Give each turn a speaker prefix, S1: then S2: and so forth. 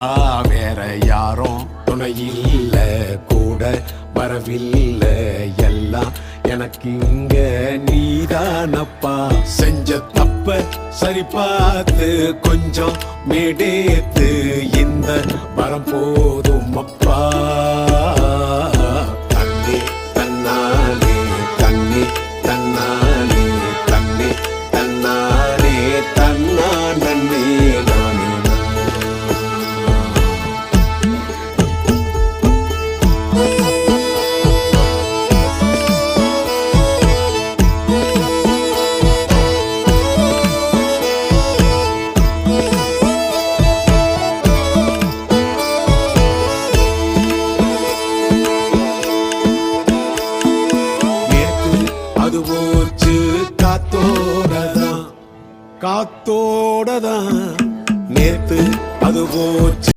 S1: வேற யாரும் துணையில்ல கூட வரவில்ல எல்லாம் எனக்கு இங்க நீதானப்பா செஞ்ச தப்ப சரி பார்த்து கொஞ்சம் மேடேத்து இந்த வரம் போதும் அப்பா தண்ணி தன்னாலே தண்ணி தன்னாலே தண்ணி தன்னாலே தன்னா நன்னே நானே அது போச்சு காத்தோடதான் நேத்து அது போச்சு